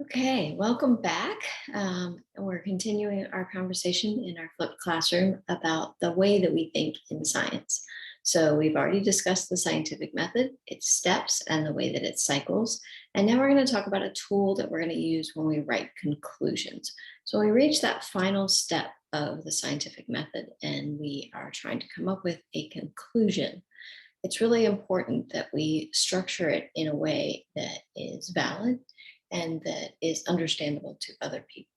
Okay, welcome back. We're continuing our conversation in our flipped classroom about the way that we think in science. So we've already discussed the scientific method, its steps, and the way that it cycles. And now we're going to talk about a tool that we're going to use when we write conclusions. So we reach that final step of the scientific method and we are trying to come up with a conclusion. It's really important that we structure it in a way that is valid and that is understandable to other people.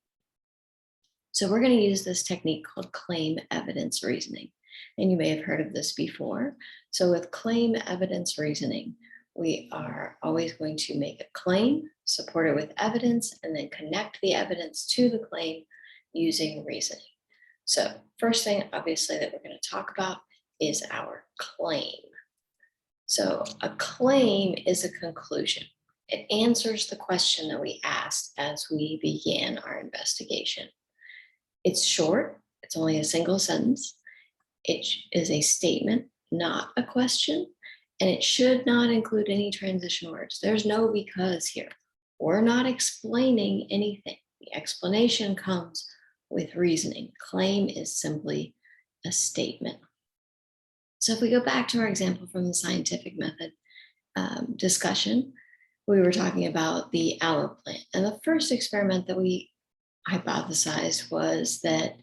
So we're going to use this technique called claim evidence reasoning. And you may have heard of this before. So with claim evidence reasoning, we are always going to make a claim, support it with evidence, and then connect the evidence to the claim using reasoning. So first thing, obviously, that we're going to talk about is our claim. So a claim is a conclusion. It answers the question that we asked as we began our investigation. It's short, it's only a single sentence. It is a statement, not a question, and it should not include any transition words. There's no because here. We're not explaining anything. The explanation comes with reasoning. Claim is simply a statement. So if we go back to our example from the scientific method discussion, we were talking about the aloe plant. And the first experiment that we hypothesized was that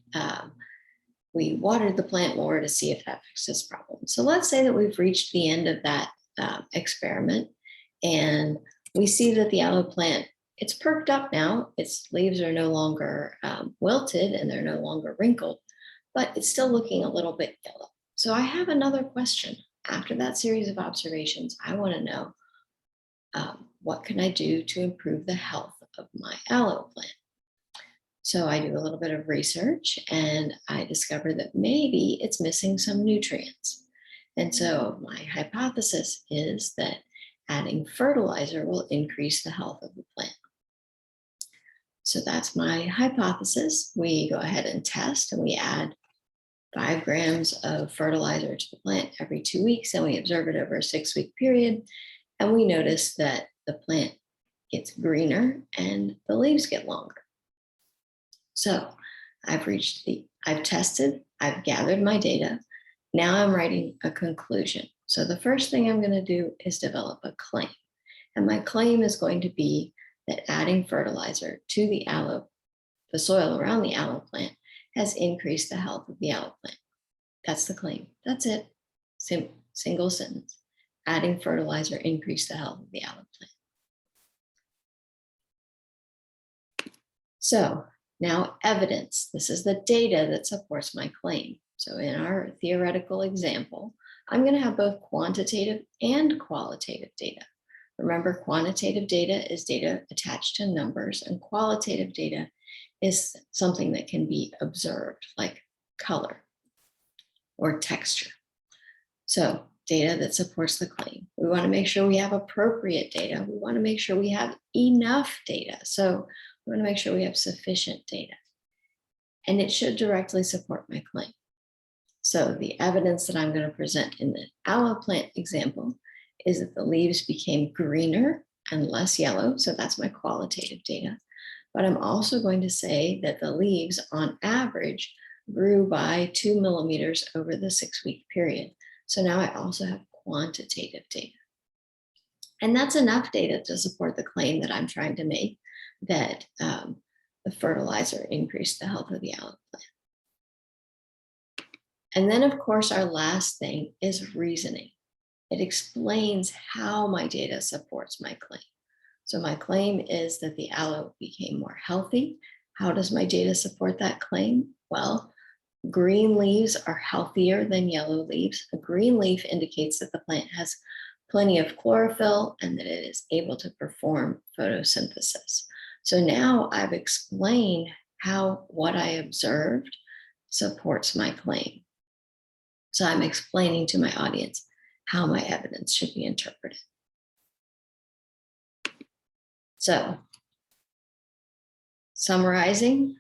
we watered the plant more to see if that fixed this problem. So let's say that we've reached the end of that experiment and we see that the aloe plant, it's perked up now. Its leaves are no longer wilted and they're no longer wrinkled, but it's still looking a little bit yellow. So I have another question. After that series of observations, I want to know what can I do to improve the health of my aloe plant? So I do a little bit of research and I discover that maybe it's missing some nutrients. And so my hypothesis is that adding fertilizer will increase the health of the plant. So that's my hypothesis. We go ahead and test and we add 5 grams of fertilizer to the plant every 2 weeks, and we observe it over a 6-week period. And we notice that the plant gets greener and the leaves get longer. So I've tested, I've gathered my data. Now I'm writing a conclusion. So the first thing I'm going to do is develop a claim. And my claim is going to be that adding fertilizer to the soil around the aloe plant has increased the health of the aloe plant. That's the claim. That's it. Single sentence. Adding fertilizer increased the health of the aloe plant. So now evidence. This is the data that supports my claim. So in our theoretical example, I'm going to have both quantitative and qualitative data. Remember, quantitative data is data attached to numbers, and qualitative data is something that can be observed, like color or texture. So data that supports the claim. We want to make sure we have appropriate data. We want to make sure we have enough data. So we want to make sure we have sufficient data. And it should directly support my claim. So the evidence that I'm going to present in the aloe plant example is that the leaves became greener and less yellow. So that's my qualitative data. But I'm also going to say that the leaves on average grew by 2 millimeters over the 6-week period. So now I also have quantitative data. And that's enough data to support the claim that I'm trying to make that the fertilizer increased the health of the aloe plant. And then, of course, our last thing is reasoning. It explains how my data supports my claim. So my claim is that the aloe became more healthy. How does my data support that claim? Well, green leaves are healthier than yellow leaves. A green leaf indicates that the plant has plenty of chlorophyll and that it is able to perform photosynthesis. So now I've explained how what I observed supports my claim. So I'm explaining to my audience how my evidence should be interpreted. So, summarizing,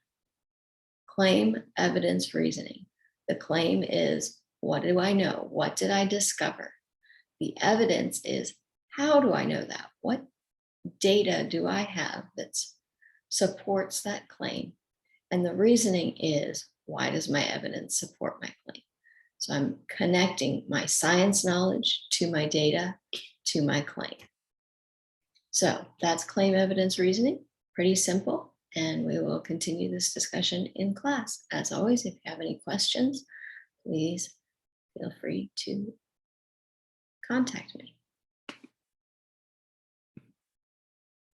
claim, evidence, reasoning. The claim is, what do I know? What did I discover? The evidence is, how do I know that? What data do I have that's supports that claim. And the reasoning is, why does my evidence support my claim? So I'm connecting my science knowledge to my data to my claim. So that's claim evidence reasoning, pretty simple. And we will continue this discussion in class. As always, if you have any questions, please feel free to contact me.